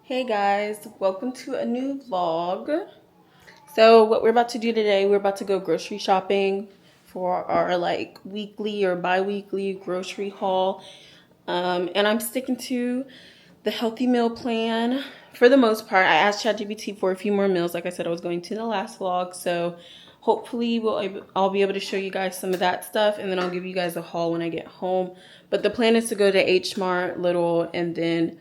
Hey guys, welcome to a new vlog. So what we're about to do today, we're about to go grocery shopping for our like weekly or bi-weekly grocery haul. And I'm sticking to the healthy meal plan for the most part. I asked ChatGPT for a few more meals like I said I was going to in the last vlog. So hopefully I'll be able to show you guys some of that stuff, and then I'll give you guys a haul when I get home. But the plan is to go to H-Mart, Little, and then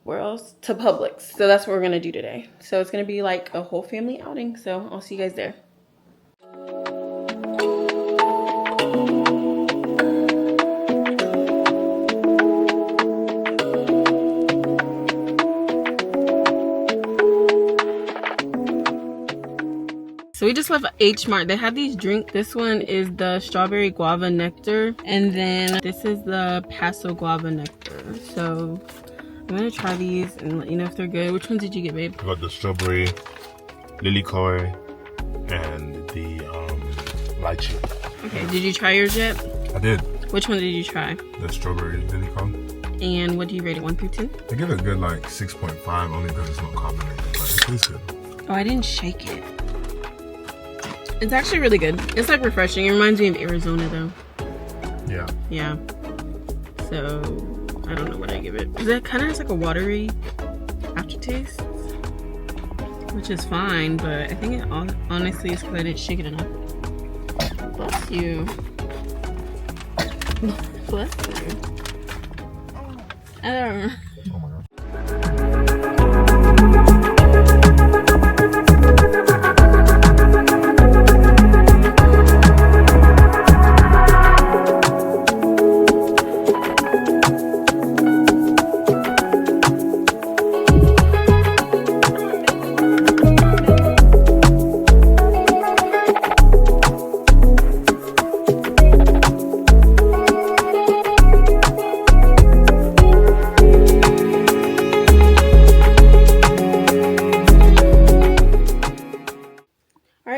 where else? To Publix. So that's what we're gonna do today. So it's gonna be like a whole family outing. So I'll see you guys there. So we just left H-Mart. They had these drinks. This one is the strawberry guava nectar, and then this is the paso guava nectar. So I'm gonna try these and let you know if they're good. Which ones did you get, babe? I got the strawberry, lilikoi, and the lychee. Okay, did you try yours yet? I did. Which one did you try? The strawberry lilikoi. And what do you rate it, 1 through 10? I give it a good like 6.5, only because it's not carbonated, but it tastes good. Oh, I didn't shake it. It's actually really good. It's like refreshing. It reminds me of Arizona though. Yeah. Yeah. So I don't know what I give it. Because it kind of has like a watery aftertaste, which is fine, but I think it honestly is because I didn't shake it enough. Bless you. Bless you. Oh my god.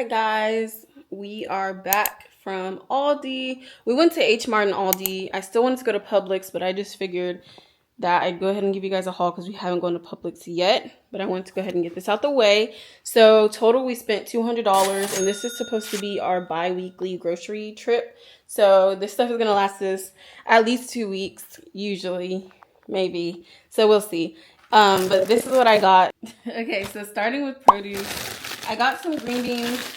Guys, we are back from Aldi. We went to H-Mart and Aldi. I still wanted to go to Publix, but I just figured that I'd go ahead and give you guys a haul because we haven't gone to Publix yet, but I wanted to go ahead and get this out the way. So total we spent $200, and this is supposed to be our bi-weekly grocery trip. So this stuff is gonna last us at least 2 weeks, usually, maybe. So we'll see. But this is what I got. Okay, so starting with produce, I got some green beans.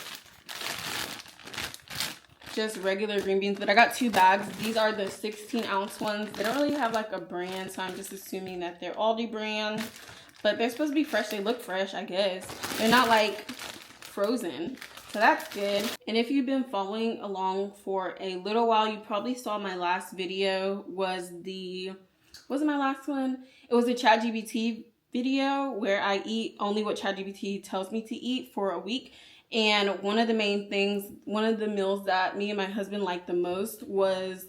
Just regular green beans, but I got 2 bags. These are the 16-ounce ones. They don't really have like a brand, so I'm just assuming that they're Aldi brand, but they're supposed to be fresh. They look fresh, I guess. They're not like frozen, so that's good. And if you've been following along for a little while, you probably saw my last video was my last one? It was a ChatGPT video where I eat only what ChatGPT tells me to eat for a week. And one of the main things, one of the meals that me and my husband liked the most was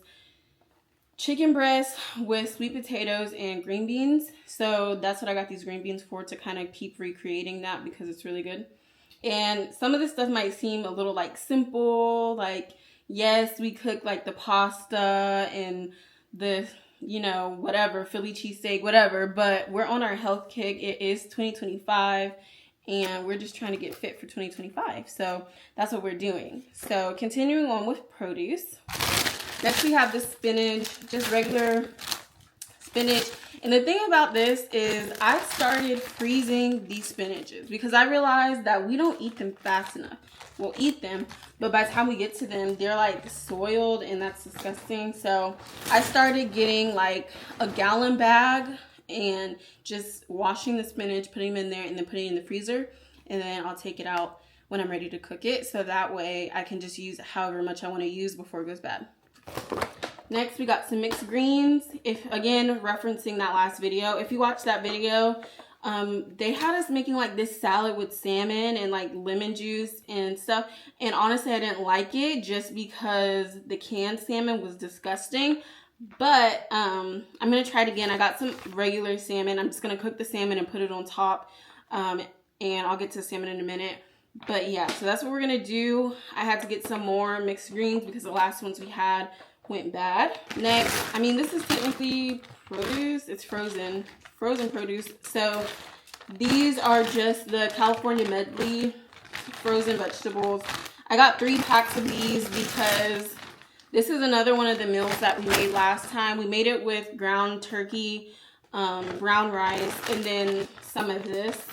chicken breast with sweet potatoes and green beans. So that's what I got these green beans for, to kind of keep recreating that because it's really good. And some of this stuff might seem a little like simple, like yes, we cook like the pasta and the, you know, whatever, Philly cheesesteak, whatever, but we're on our health kick. It is 2025. And we're just trying to get fit for 2025. So that's what we're doing. So continuing on with produce. Next we have the spinach, just regular spinach. And the thing about this is I started freezing these spinaches because I realized that we don't eat them fast enough. We'll eat them, but by the time we get to them, they're like soiled, and that's disgusting. So I started getting like a gallon bag and just washing the spinach, putting them in there, and then putting it in the freezer, and then I'll take it out when I'm ready to cook it, so that way I can just use however much I want to use before it goes bad. Next we got some mixed greens. If again, referencing that last video, if you watched that video, they had us making like this salad with salmon and like lemon juice and stuff, and honestly I didn't like it just because the canned salmon was disgusting. But I'm gonna try it again. I got some regular salmon. I'm just gonna cook the salmon and put it on top, and I'll get to the salmon in a minute. But yeah, so that's what we're gonna do. I had to get some more mixed greens because the last ones we had went bad. Next, I mean, this is technically produce. It's frozen produce. So These are just the California medley frozen vegetables. I got 3 packs of these because this is another one of the meals that we made last time. We made it with ground turkey, brown rice, and then some of this.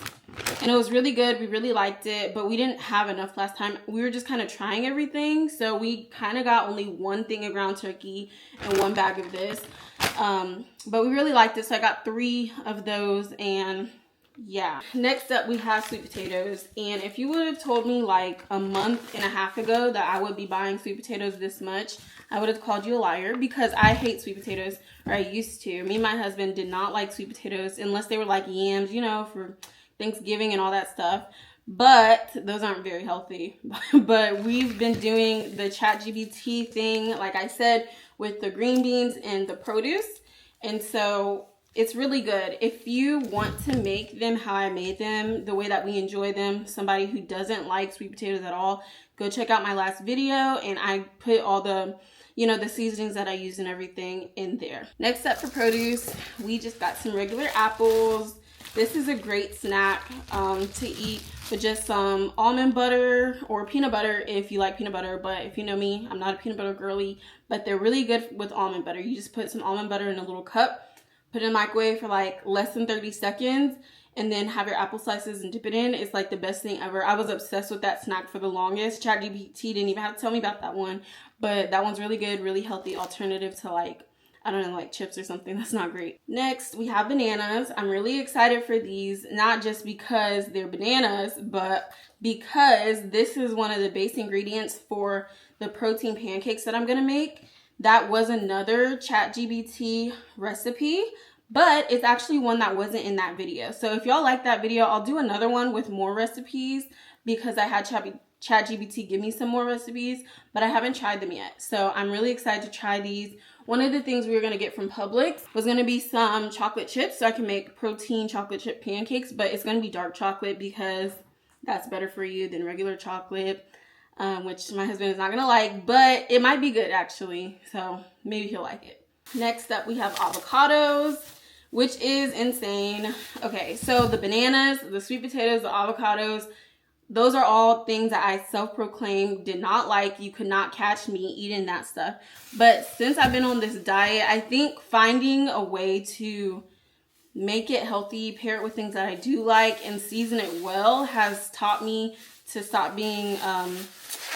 And it was really good. We really liked it, but we didn't have enough last time. We were just kind of trying everything. So we kind of got only 1 thing of ground turkey and 1 bag of this. But we really liked it. So I got 3 of those, and yeah. Next up, we have sweet potatoes. And if you would have told me like a month and a half ago that I would be buying sweet potatoes this much, I would have called you a liar, because I hate sweet potatoes, or I used to. Me and my husband did not like sweet potatoes unless they were like yams, you know, for Thanksgiving and all that stuff. But those aren't very healthy. But we've been doing the ChatGPT thing, like I said, with the green beans and the produce. And so it's really good. If you want to make them how I made them, the way that we enjoy them, somebody who doesn't like sweet potatoes at all, go check out my last video, and I put all the, you know, the seasonings that I use and everything in there. Next up for produce, we just got some regular apples. This is a great snack to eat with just some almond butter or peanut butter if you like peanut butter. But if you know me, I'm not a peanut butter girly, but they're really good with almond butter. You just put some almond butter in a little cup, put it in the microwave for like less than 30 seconds, and then have your apple slices and dip it in. It's like the best thing ever. I was obsessed with that snack for the longest. ChatGPT didn't even have to tell me about that one, but that one's really good, really healthy alternative to like, I don't know, like chips or something. That's not great. Next, we have bananas. I'm really excited for these, not just because they're bananas, but because this is one of the base ingredients for the protein pancakes that I'm gonna make. That was another ChatGPT recipe, but it's actually one that wasn't in that video. So if y'all like that video, I'll do another one with more recipes, because I had ChatGPT give me some more recipes, but I haven't tried them yet. So I'm really excited to try these. One of the things we were going to get from Publix was going to be some chocolate chips so I can make protein chocolate chip pancakes, but it's going to be dark chocolate because that's better for you than regular chocolate, which my husband is not going to like, but it might be good actually, so maybe he'll like it. Next up, we have avocados, which is insane. Okay, so the bananas, the sweet potatoes, the avocados, those are all things that I self-proclaimed did not like. You could not catch me eating that stuff. But since I've been on this diet, I think finding a way to make it healthy, pair it with things that I do like, and season it well has taught me to stop being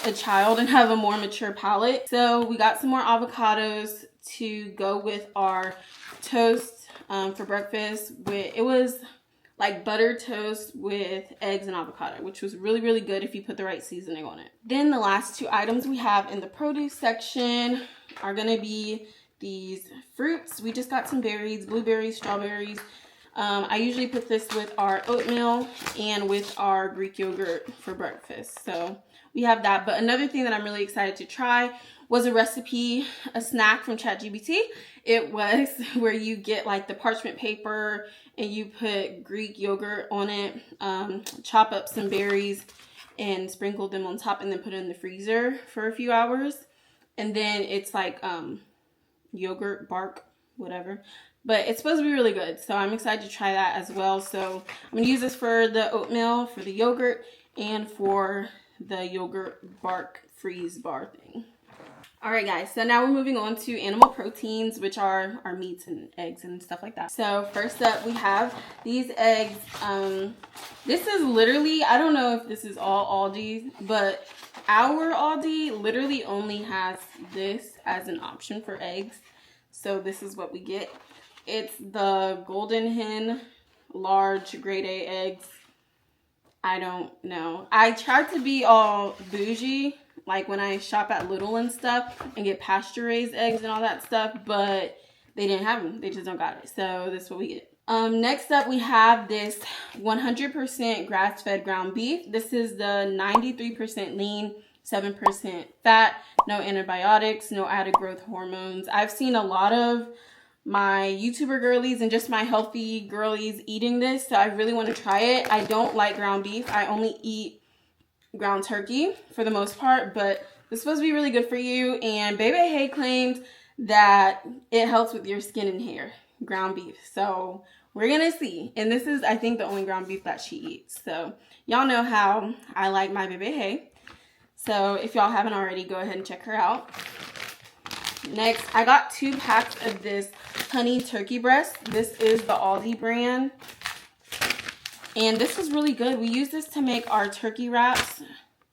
a child and have a more mature palate. So we got some more avocados to go with our toast for breakfast. It was like buttered toast with eggs and avocado, which was really, really good if you put the right seasoning on it. Then the last 2 items we have in the produce section are gonna be these fruits. We just got some berries, blueberries, strawberries. I usually put this with our oatmeal and with our Greek yogurt for breakfast. So we have that. But another thing that I'm really excited to try was a snack from ChatGPT. It was where you get like the parchment paper and you put Greek yogurt on it, chop up some berries and sprinkle them on top, and then put it in the freezer for a few hours. And then it's like yogurt bark, whatever. But it's supposed to be really good, so I'm excited to try that as well. So I'm gonna use this for the oatmeal, for the yogurt, and for the yogurt bark freeze bar thing. All right, guys, so now we're moving on to animal proteins, which are our meats and eggs and stuff like that. So first up, we have these eggs. This is literally, I don't know if this is all Aldi, but our Aldi literally only has this as an option for eggs. So this is what we get. It's the Golden Hen large grade A eggs. I don't know. I tried to be all bougie, like when I shop at Lidl and stuff, and get pasture-raised eggs and all that stuff, but they didn't have them. They just don't got it. So this is what we get. Next up, we have this 100% grass-fed ground beef. This is the 93% lean, 7% fat, no antibiotics, no added growth hormones. I've seen a lot of my YouTuber girlies and just my healthy girlies eating this, so I really want to try it. I don't like ground beef. I only eat ground turkey for the most part, but it's supposed to be really good for you. And Baby Hay claimed that it helps with your skin and hair, ground beef. So we're gonna see. And this is, I think, the only ground beef that she eats. So y'all know how I like my bebe hey. So if y'all haven't already, go ahead and check her out. Next, I got 2 packs of this honey turkey breast. This is the Aldi brand. And this is really good. We use this to make our turkey wraps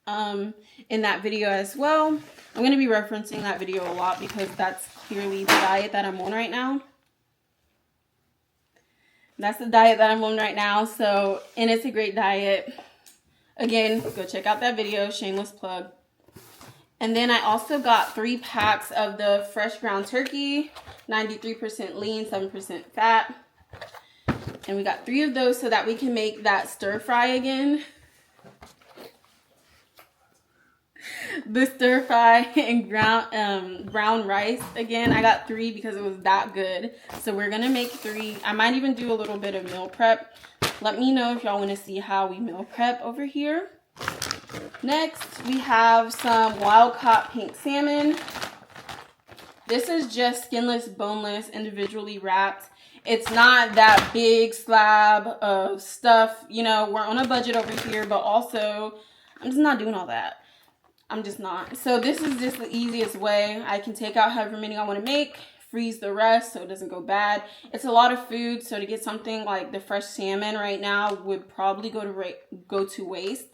in that video as well. I'm going to be referencing that video a lot because that's clearly the diet that I'm on right now. That's the diet that I'm on right now. So, and it's a great diet. Again, go check out that video. Shameless plug. And then I also got 3 packs of the fresh ground turkey. 93% lean, 7% fat. And we got 3 of those so that we can make that stir fry again. The stir fry and brown rice again. I got 3 because it was that good. So we're going to make 3. I might even do a little bit of meal prep. Let me know if y'all want to see how we meal prep over here. Next, we have some wild caught pink salmon. This is just skinless, boneless, individually wrapped. It's not that big slab of stuff. You know, we're on a budget over here, but also I'm just not doing all that. I'm just not. So this is just the easiest way. I can take out however many I want to make, freeze the rest so it doesn't go bad. It's a lot of food, so to get something like the fresh salmon right now would probably go to waste.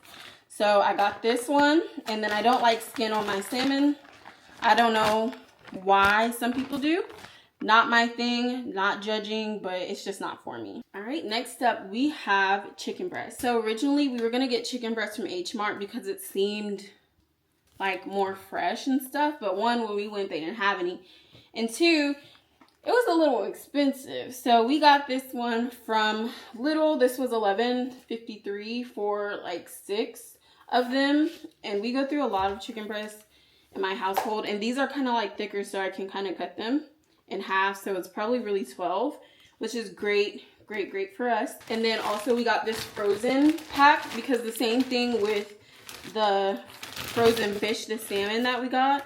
So I got this one, and then I don't like skin on my salmon. I don't know why some people do. Not my thing, not judging, but it's just not for me. All right, next up we have chicken breast. So originally we were gonna get chicken breast from H-Mart because it seemed like more fresh and stuff, but 1, when we went, they didn't have any, and 2, it was a little expensive. So we got this one from Lidl. This was $11.53 for like 6 of them, and we go through a lot of chicken breasts in my household, and these are kind of like thicker, so I can kind of cut them in half, so it's probably really 12, which is great for us. And then also we got this frozen pack because the same thing with the frozen fish, the salmon that we got,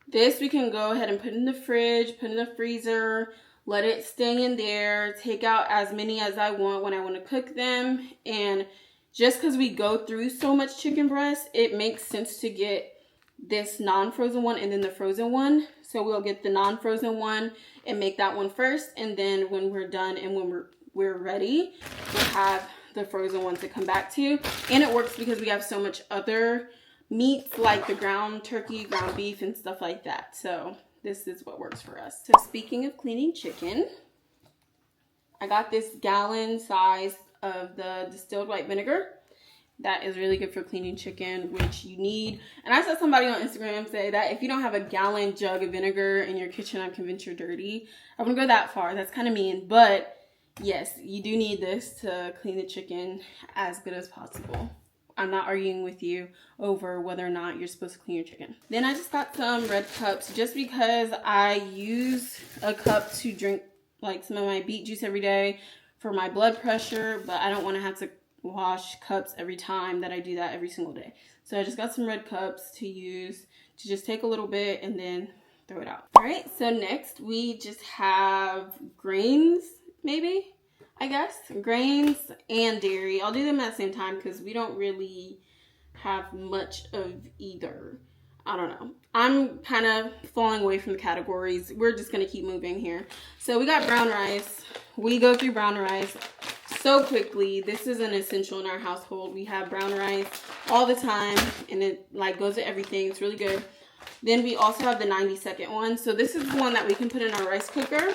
this we can go ahead and put in the fridge, put in the freezer, let it stay in there, take out as many as I want when I want to cook them. And just because we go through so much chicken breast, it makes sense to get this non-frozen one and then the frozen one. So we'll get the non-frozen one and make that one first, and then when we're done and when we're ready, we'll have the frozen one to come back to. And it works because we have so much other meats like the ground turkey, ground beef, and stuff like that. So this is what works for us. So speaking of cleaning chicken, I got this gallon size of the distilled white vinegar. That is really good for cleaning chicken, which you need. And I saw somebody on Instagram say that if you don't have a gallon jug of vinegar in your kitchen, I'm convinced you're dirty. I wouldn't go that far. That's kind of mean. But yes, you do need this to clean the chicken as good as possible. I'm not arguing with you over whether or not you're supposed to clean your chicken. Then I just got some red cups just because I use a cup to drink like some of my beet juice every day for my blood pressure, but I don't want to have to wash cups every time that I do that every single day. So I just got some red cups to use to just take a little bit and then throw it out. All right, so next we just have grains, maybe, I guess. Grains and dairy. I'll do them at the same time because we don't really have much of either. I don't know. I'm kind of falling away from the categories. We're just going to keep moving here. So we got brown rice. We go through brown rice so quickly. This is an essential in our household. We have brown rice all the time, and it like goes to everything. It's really good. Then we also have the 90-second one. So this is the one that we can put in our rice cooker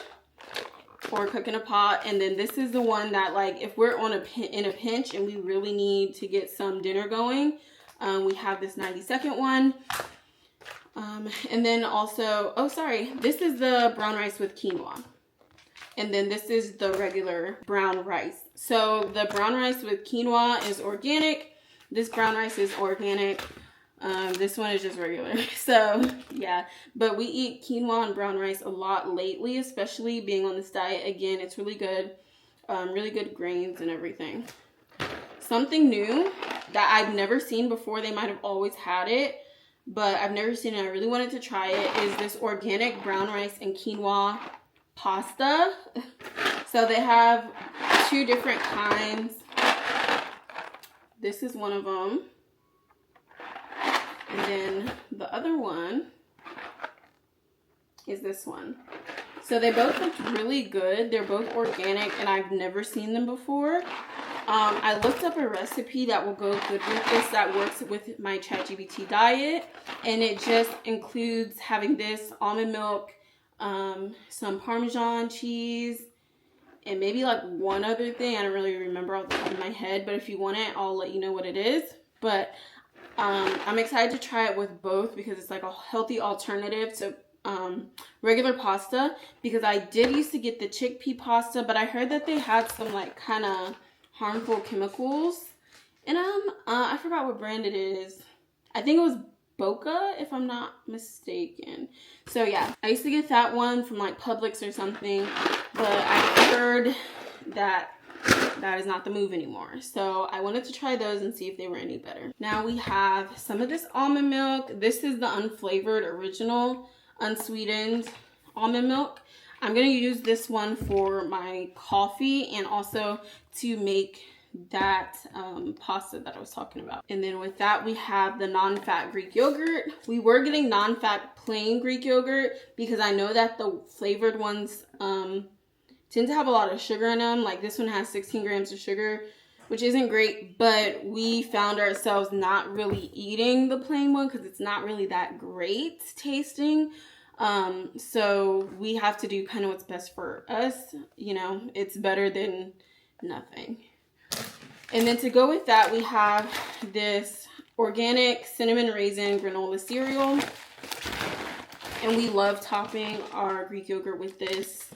or cook in a pot. And then this is the one that, like, if we're on in a pinch and we really need to get some dinner going, we have this 90-second one. And then also, this is the brown rice with quinoa. And then this is the regular brown rice. So the brown rice with quinoa is organic. This brown rice is organic. This one is just regular. So yeah, but we eat quinoa and brown rice a lot lately, especially being on this diet. Again, it's really good. Really good grains and everything. Something new that I've never seen before. They might have always had it, but I've never seen it. I really wanted to try it. Is this organic brown rice and quinoa pasta. So they have two different kinds. This is one of them. And then the other one is this one. So they both look really good. They're both organic and I've never seen them before. I looked up a recipe that will go good with this that works with my ChatGPT diet. And it just includes having this almond milk, some Parmesan cheese, and maybe like one other thing. I don't really remember off the top of my head, but if you want it, I'll let you know what it is. But I'm excited to try it with both because it's like a healthy alternative to regular pasta, because I did used to get the chickpea pasta, but I heard that they had some like kind of harmful chemicals in them. I forgot what brand it is. I think it was Boca, if I'm not mistaken. So yeah, I used to get that one from like Publix or something, but I heard that that is not the move anymore. So I wanted to try those and see if they were any better. Now we have some of this almond milk. This is the unflavored original unsweetened almond milk. I'm going to use this one for my coffee and also to make that pasta that I was talking about. And then with that, we have the non-fat Greek yogurt. We were getting non-fat plain Greek yogurt because I know that the flavored ones tend to have a lot of sugar in them. Like this one has 16 grams of sugar, which isn't great, but we found ourselves not really eating the plain one because it's not really that great tasting. So we have to do kind of what's best for us. You know, it's better than nothing. And then to go with that, we have this organic cinnamon raisin granola cereal. And we love topping our Greek yogurt with this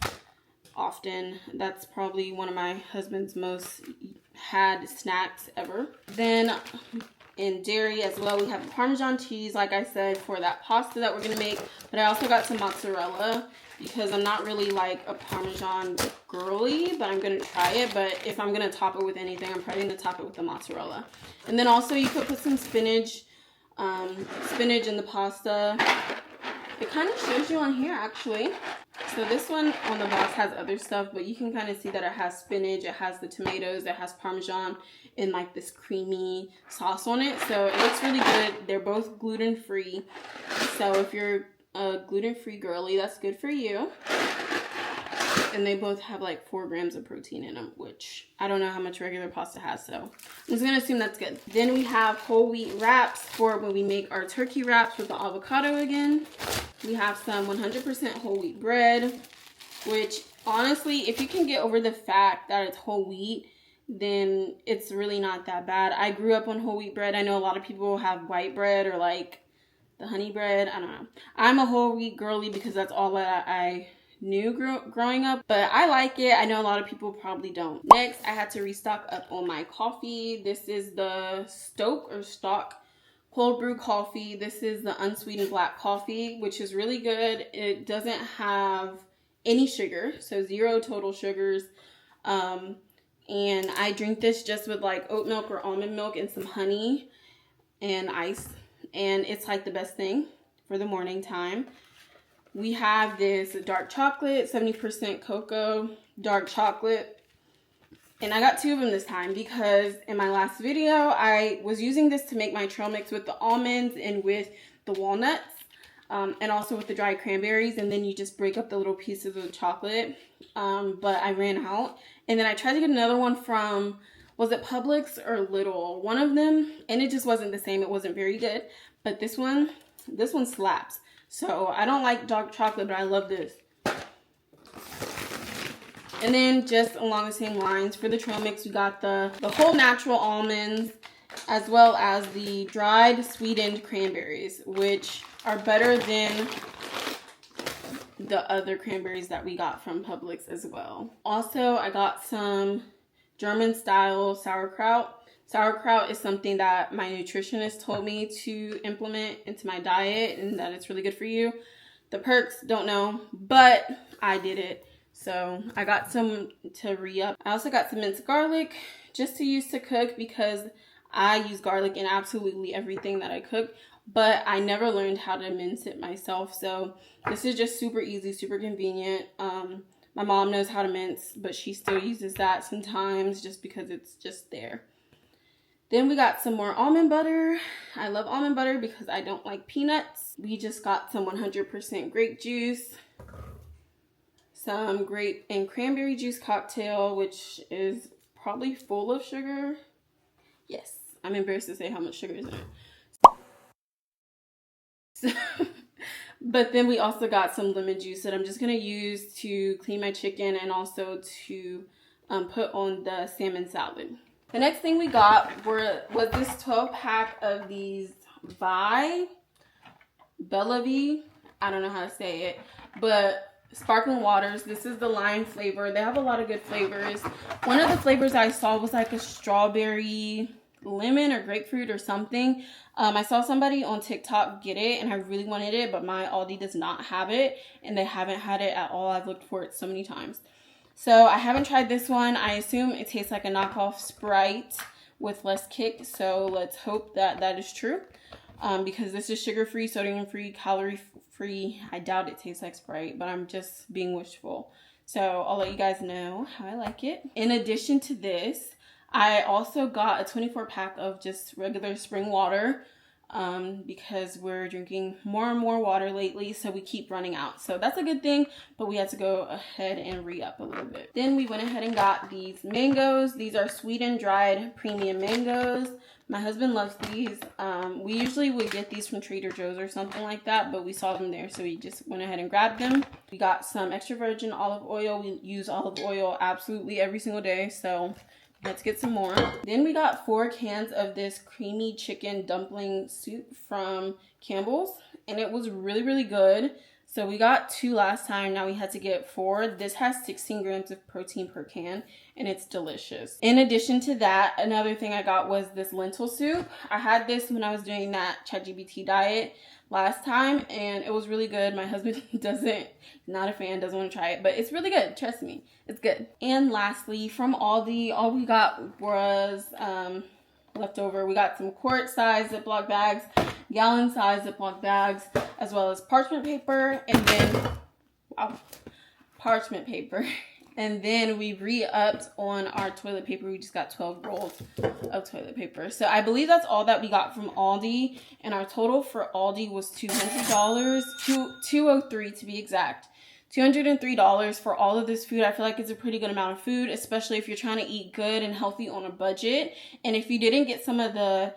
often. That's probably one of my husband's most had snacks ever. Then in dairy as well, we have Parmesan cheese, like I said, for that pasta that we're going to make. But I also got some mozzarella because I'm not really like a Parmesan girly, but I'm going to try it. But if I'm going to top it with anything, I'm probably going to top it with the mozzarella. And then also you could put some spinach in the pasta. It kind of shows you on here actually. So this one on the box has other stuff, but you can kind of see that it has spinach, it has the tomatoes, it has Parmesan, and like this creamy sauce on it. So it looks really good. They're both gluten-free. So if you're a gluten-free girly, that's good for you. And they both have like 4 grams of protein in them, which I don't know how much regular pasta has, so I'm just gonna assume that's good. Then we have whole wheat wraps for when we make our turkey wraps with the avocado again. We have some 100% whole wheat bread, which honestly, if you can get over the fact that it's whole wheat, then it's really not that bad. I grew up on whole wheat bread. I know a lot of people have white bread or like the honey bread. I don't know. I'm a whole wheat girly because that's all that I knew growing up, but I like it. I know a lot of people probably don't. Next, I had to restock up on my coffee. This is the Stock cold brew coffee. This is the unsweetened black coffee, which is really good. It doesn't have any sugar, so 0 total sugars. And I drink this just with like oat milk or almond milk and some honey and ice, and it's like the best thing for the morning time. We have this dark chocolate, 70% cocoa, dark chocolate. And I got 2 of them this time because in my last video, I was using this to make my trail mix with the almonds and with the walnuts, and also with the dried cranberries. And then you just break up the little pieces of the chocolate. But I ran out. And then I tried to get another one from, was it Publix or Lidl? One of them. And it just wasn't the same. It wasn't very good. But this one slaps. So I don't like dark chocolate, but I love this. And then just along the same lines for the trail mix, we got the whole natural almonds as well as the dried sweetened cranberries, which are better than the other cranberries that we got from Publix as well. Also, I got some German style sauerkraut. Sauerkraut is something that my nutritionist told me to implement into my diet and that it's really good for you. The perks, don't know, but I did it. So I got some to re-up. I also got some minced garlic just to use to cook because I use garlic in absolutely everything that I cook, but I never learned how to mince it myself. So this is just super easy, super convenient. My mom knows how to mince, but she still uses that sometimes just because it's just there. Then we got some more almond butter. I love almond butter because I don't like peanuts. We just got some 100% grape juice, some grape and cranberry juice cocktail, which is probably full of sugar. Yes, I'm embarrassed to say how much sugar is in it. But then we also got some lemon juice that I'm just gonna use to clean my chicken and also to put on the salmon salad. The next thing we got was this 12-pack of these VLLO. I don't know how to say it, but sparkling waters. This is the lime flavor. They have a lot of good flavors. One of the flavors I saw was like a strawberry lemon or grapefruit or something. I saw somebody on TikTok get it and I really wanted it, but my Aldi does not have it and they haven't had it at all. I've looked for it so many times. So I haven't tried this one. I assume it tastes like a knockoff Sprite with less kick. So let's hope that that is true. Because this is sugar-free, sodium-free, calorie-free. I doubt it tastes like Sprite, but I'm just being wishful. So I'll let you guys know how I like it. In addition to this, I also got a 24-pack of just regular spring water because we're drinking more and more water lately, so we keep running out. So that's a good thing, but we had to go ahead and re-up a little bit. Then we went ahead and got these mangoes. These are sweetened dried premium mangoes. My husband loves these. We usually would get these from Trader Joe's or something like that, but we saw them there, so we just went ahead and grabbed them. We got some extra virgin olive oil. We use olive oil absolutely every single day, so let's get some more. Then we got 4 cans of this creamy chicken dumpling soup from Campbell's, and it was really, really good. So we got 2 last time. Now we had to get 4. This has 16 grams of protein per can, and it's delicious. In addition to that, another thing I got was this lentil soup. I had this when I was doing that ChatGPT diet last time, and it was really good. My husband not a fan, doesn't want to try it, but it's really good. Trust me, it's good. And lastly, from Aldi, all we got was leftover. We got some quart-size Ziploc bags, gallon-size Ziploc bags, as well as parchment paper, and then parchment paper. And then we re-upped on our toilet paper. We just got 12 rolls of toilet paper. So I believe that's all that we got from Aldi. And our total for Aldi was $200, $203 to be exact. $203 for all of this food. I feel like it's a pretty good amount of food, especially if you're trying to eat good and healthy on a budget. And if you didn't get some of the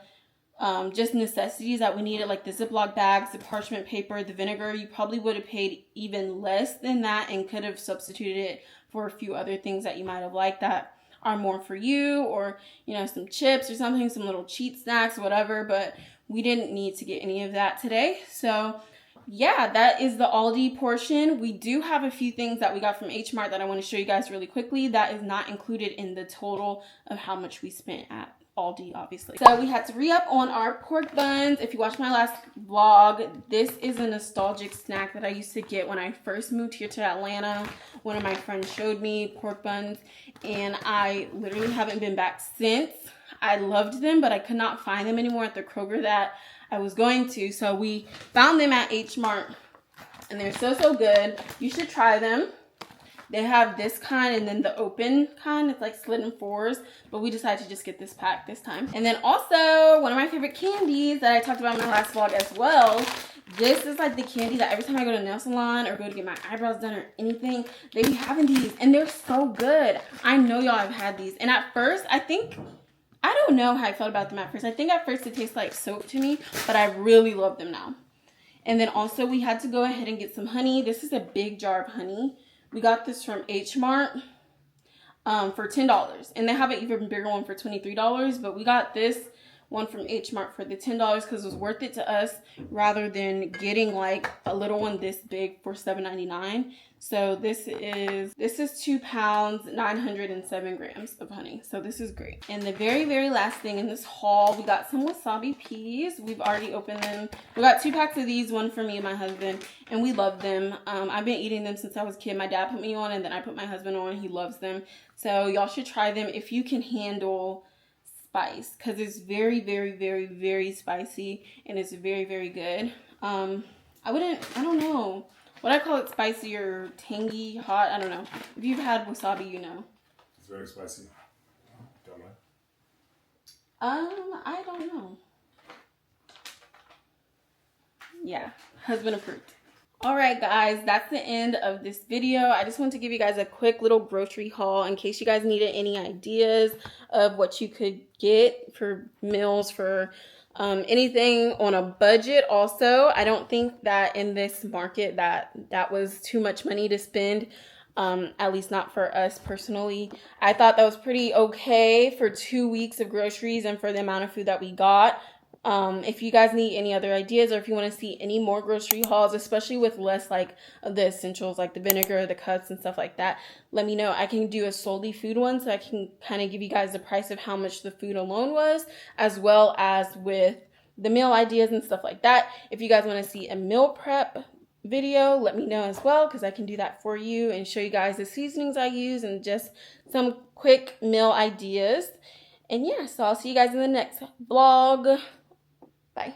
just necessities that we needed, like the Ziploc bags, the parchment paper, the vinegar, you probably would have paid even less than that and could have substituted it for a few other things that you might have liked that are more for you, or, you know, some chips or something, some little cheat snacks, whatever. But we didn't need to get any of that today. So yeah, that is the Aldi portion. We do have a few things that we got from H-Mart that I want to show you guys really quickly. That is not included in the total of how much we spent at Aldi, obviously. So we had to re-up on our pork buns. If you watched my last vlog, this is a nostalgic snack that I used to get when I first moved here to Atlanta. One of my friends showed me pork buns, and I literally haven't been back since. I loved them, but I could not find them anymore at the Kroger that I was going to. So we found them at H-Mart, and they're so good. You should try them. They have this kind and then the open kind. It's like slit in 4s, but we decided to just get this pack this time. And then also, one of my favorite candies that I talked about in my last vlog as well. This is like the candy that every time I go to a nail salon or go to get my eyebrows done or anything, they be having these, and they're so good. I know y'all have had these. And at first, I don't know how I felt about them at first. I think at first it tastes like soap to me, but I really love them now. And then also we had to go ahead and get some honey. This is a big jar of honey. We got this from H-Mart for $10. And they have an even bigger one for $23. But we got this one from H-Mart for the $10 because it was worth it to us rather than getting like a little one this big for $7.99. So this is 2 pounds, 907 grams of honey. So this is great. And the very last thing in this haul, we got some wasabi peas. We've already opened them. We got 2 packs of these, one for me and my husband, and we love them. I've been eating them since I was a kid. My dad put me on, and then I put my husband on. He loves them. So y'all should try them if you can handle spice, because it's very spicy, and it's very good. I don't know. what I call it, spicy or tangy, hot. I don't know. If you've had wasabi, you know. It's very spicy. Don't mind. I don't know. Yeah, husband approved. Alright guys, that's the end of this video. I just want to give you guys a quick little grocery haul in case you guys needed any ideas of what you could get for meals, for anything on a budget. Also, I don't think that in this market that was too much money to spend, at least not for us personally. I thought that was pretty okay for 2 weeks of groceries and for the amount of food that we got. If you guys need any other ideas, or if you want to see any more grocery hauls, especially with less like of the essentials like the vinegar, the cuts and stuff like that, let me know. I can do a solely food one, so I can kind of give you guys the price of how much the food alone was, as well as with the meal ideas and stuff like that. If you guys want to see a meal prep video, let me know as well, because I can do that for you and show you guys the seasonings I use and just some quick meal ideas. And yeah, so I'll see you guys in the next vlog. Bye.